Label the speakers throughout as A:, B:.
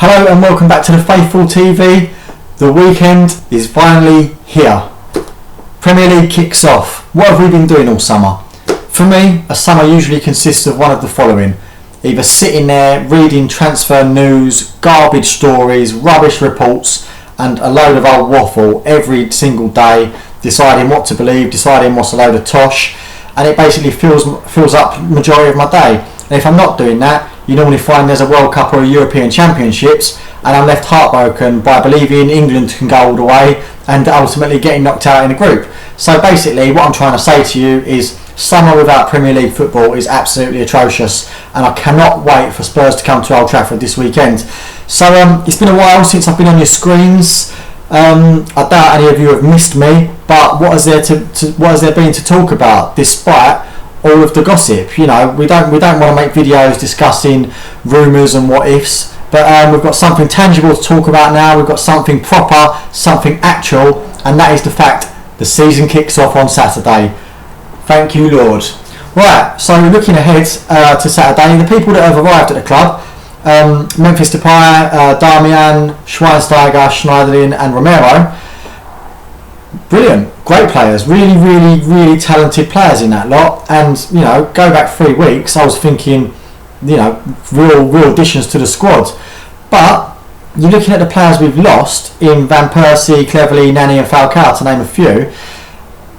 A: Hello and welcome back to the Faithful TV. The weekend is finally here. Premier League kicks off. What have we been doing all summer? For me, a summer usually consists of one of the following. Either sitting there reading transfer news, garbage stories, rubbish reports and a load of old waffle every single day, deciding what to believe, deciding what's a load of tosh, and it basically fills up the majority of my day. And if I'm not doing that, you normally find there's a World Cup or a European Championships and I'm left heartbroken by believing England can go all the way and ultimately getting knocked out in a group. So basically what I'm trying to say to you is summer without Premier League football is absolutely atrocious, and I cannot wait for Spurs to come to Old Trafford this weekend. So it's been a while since I've been on your screens. I doubt any of you have missed me, but what has there been to talk about despite all of the gossip? You know, we don't want to make videos discussing rumours and what ifs, but we've got something tangible to talk about now. We've got something proper, something actual, and that is the fact the season kicks off on Saturday. Thank you, Lord. Right, so looking ahead to Saturday, the people that have arrived at the club: Memphis Depay, Darmian, Schweinsteiger, Schneiderlin and Romero. Brilliant, great players, really talented players in that lot. And you know, go back 3 weeks, I was thinking, you know, real additions to the squad. But you're looking at the players we've lost in Van Persie, Cleverley, Nani and Falcao, to name a few.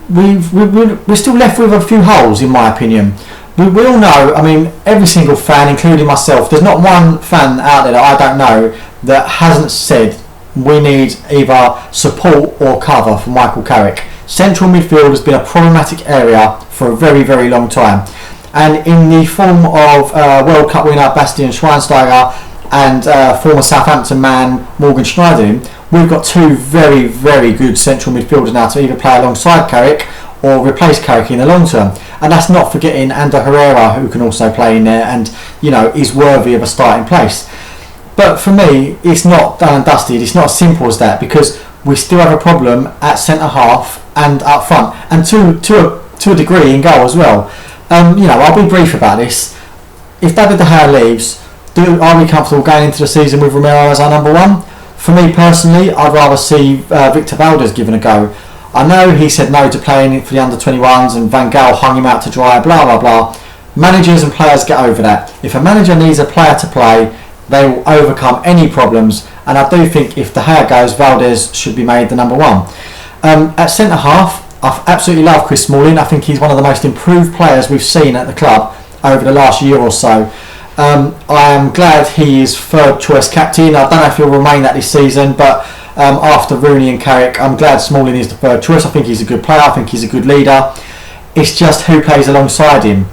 A: We're still left with a few holes, in my opinion. We all know, I mean, every single fan, including myself, there's not one fan out there that I don't know that hasn't said we need either support or cover for Michael Carrick. Central midfield has been a problematic area for a very long time, and in the form of World Cup winner Bastian Schweinsteiger and former Southampton man Morgan Schneiderlin, we've got two very good central midfielders now to either play alongside Carrick or replace Carrick in the long term. And that's not forgetting Ander Herrera, who can also play in there and, you know, is worthy of a starting place. But for me, it's not done and dusted. It's not as simple as that, because we still have a problem at centre half and up front, and to a degree in goal as well. You know, I'll be brief about this. If David De Gea leaves, are we comfortable going into the season with Romero as our number one? For me personally, I'd rather see Victor Valdez given a go. I know he said no to playing for the under-21s and Van Gaal hung him out to dry, blah blah. Managers and players get over that. If a manager needs a player to play, they will overcome any problems, and I do think if De Gea goes, Valdez should be made the number one. At centre half, I absolutely love Chris Smalling. I think he's one of the most improved players we've seen at the club over the last year or so. I am glad he is third choice captain. I don't know if he'll remain that this season, but after Rooney and Carrick, I'm glad Smalling is the third choice. I think he's a good player. I think he's a good leader. It's just who plays alongside him.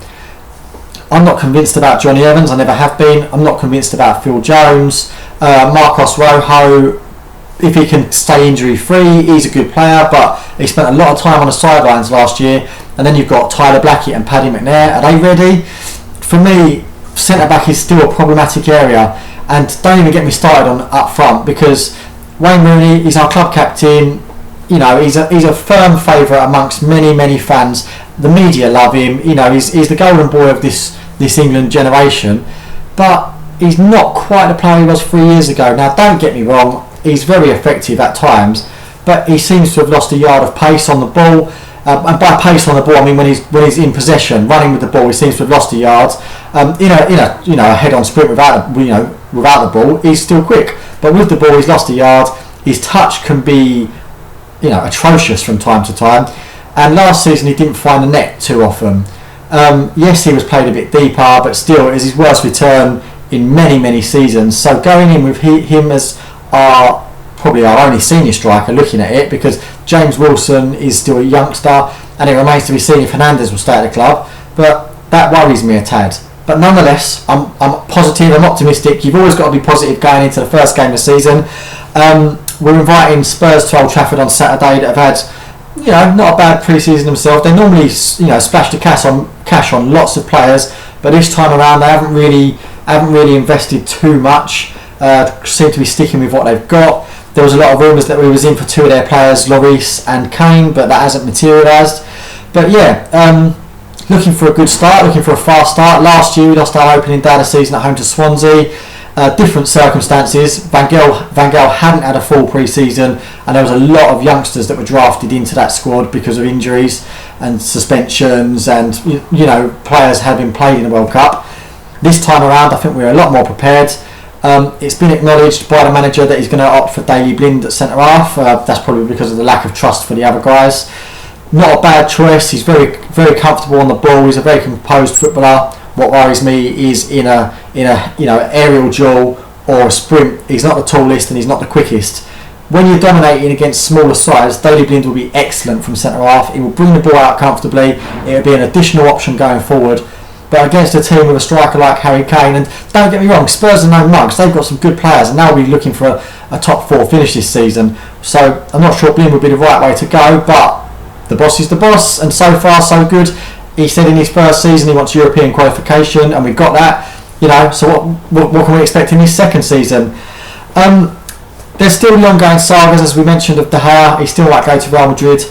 A: I'm not convinced about Johnny Evans. I never have been. I'm not convinced about Phil Jones. Marcos Rojo, if he can stay injury free, he's a good player, but he spent a lot of time on the sidelines last year. And then you've got Tyler Blackett and Paddy McNair. Are they ready? For me, centre back is still a problematic area, and don't even get me started on up front, because Wayne Rooney is our club captain. You know, he's a firm favourite amongst many fans. The media love him. You know, he's the golden boy of this England generation, but he's not quite the player he was 3 years ago. Now, don't get me wrong, he's very effective at times, but he seems to have lost a yard of pace on the ball. And by pace on the ball, I mean when he's in possession, running with the ball, he seems to have lost a yard. In a head-on sprint without the ball, he's still quick, but with the ball, he's lost a yard. His touch can be, you know, atrocious from time to time. And last season, he didn't find the net too often. Yes, he was played a bit deeper, but still, it is his worst return in many seasons. So going in with him as probably our only senior striker, looking at it, because James Wilson is still a youngster, and it remains to be seen if Hernandez will stay at the club, but that worries me a tad. But nonetheless, I'm positive, I'm optimistic. You've always got to be positive going into the first game of the season. We're inviting Spurs to Old Trafford on Saturday that have had, you know, not a bad pre-season themselves. They normally, you know, splash the cash on lots of players, but this time around they haven't really invested too much. Seem to be sticking with what they've got. There was a lot of rumours that we was in for two of their players, Lloris and Kane, but that hasn't materialised. But yeah, looking for a good start, looking for a fast start. Last year we lost our opening day of the season at home to Swansea, Different circumstances. Van Gaal hadn't had a full pre-season, and there was a lot of youngsters that were drafted into that squad because of injuries and suspensions, and players having played in the World Cup. This time around, I think we're a lot more prepared. It's been acknowledged by the manager that he's going to opt for Daley Blind at centre half. That's probably because of the lack of trust for the other guys. Not a bad choice. He's very, very comfortable on the ball. He's a very composed footballer. What worries me is in a aerial duel or a sprint, he's not the tallest and he's not the quickest. When you're dominating against smaller sides, Daley Blind will be excellent from centre half. He will bring the ball out comfortably. It will be an additional option going forward. But against a team with a striker like Harry Kane, and don't get me wrong, Spurs are no mugs. They've got some good players, and they'll be looking for a top 4 finish this season. So I'm not sure Blind would be the right way to go, but the boss is the boss, and so far so good. He said in his first season he wants European qualification, and we've got that. So what can we expect in his second season? There's still the ongoing sagas, as we mentioned, of De Gea. He still might go to Real Madrid.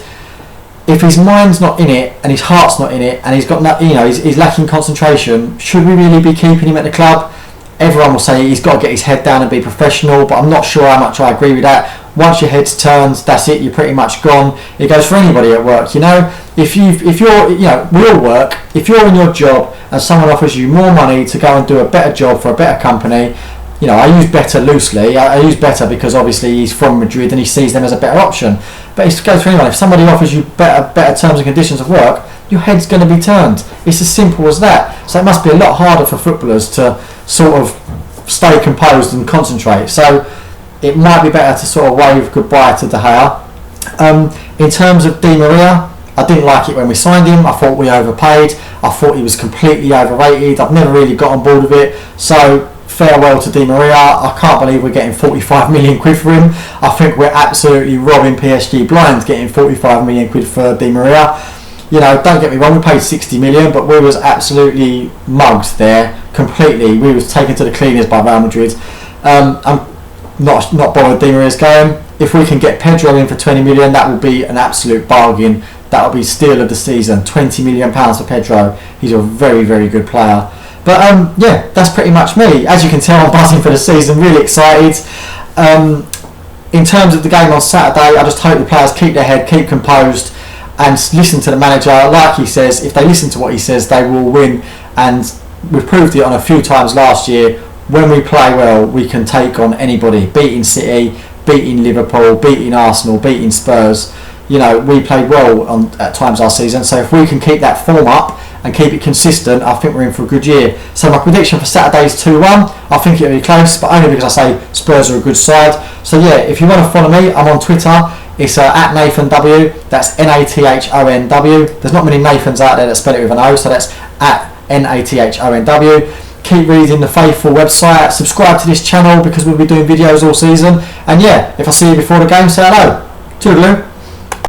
A: If his mind's not in it and his heart's not in it, and he's got he's lacking concentration, should we really be keeping him at the club? Everyone will say he's got to get his head down and be professional, but I'm not sure how much I agree with that. Once your head's turned, that's it. You're pretty much gone. It goes for anybody at work. If you're we all work. If you're in your job and someone offers you more money to go and do a better job for a better company, I use better loosely. I use better because obviously he's from Madrid and he sees them as a better option. But it goes for anyone. If somebody offers you better terms and conditions of work, your head's going to be turned. It's as simple as that. So it must be a lot harder for footballers to sort of stay composed and concentrate. So it might be better to sort of wave goodbye to De Gea. In terms of Di Maria, I didn't like it when we signed him. I thought we overpaid. I thought he was completely overrated. I've never really got on board with it. So farewell to Di Maria. I can't believe we're getting 45 million quid for him. I think we're absolutely robbing PSG blind getting 45 million quid for Di Maria. Don't get me wrong, we paid 60 million, but we was absolutely mugged there completely. We was taken to the cleaners by Real Madrid. I'm not bothered Di Maria's going. If we can get Pedro in for 20 million, that will be an absolute bargain. That will be steal of the season. 20 million pounds for Pedro. He's a very, very good player. But that's pretty much me. As you can tell, I'm buzzing for the season, really excited. In terms of the game on Saturday, I just hope the players keep their head, keep composed, and listen to the manager. Like he says, if they listen to what he says, they will win. And we've proved it on a few times last year. When we play well, we can take on anybody. Beating City, beating Liverpool, beating Arsenal, beating Spurs. We played well at times last season. So if we can keep that form up and keep it consistent, I think we're in for a good year. So my prediction for Saturday is 2-1. I think it'll be close, but only because I say Spurs are a good side. So if you want to follow me, I'm on Twitter. It's at Nathon W. That's NATHONW. There's not many Nathans out there that spell it with an O, so that's at NATHONW. Keep reading the Faithful website. Subscribe to this channel because we'll be doing videos all season. And if I see you before the game, say hello. Toodaloo.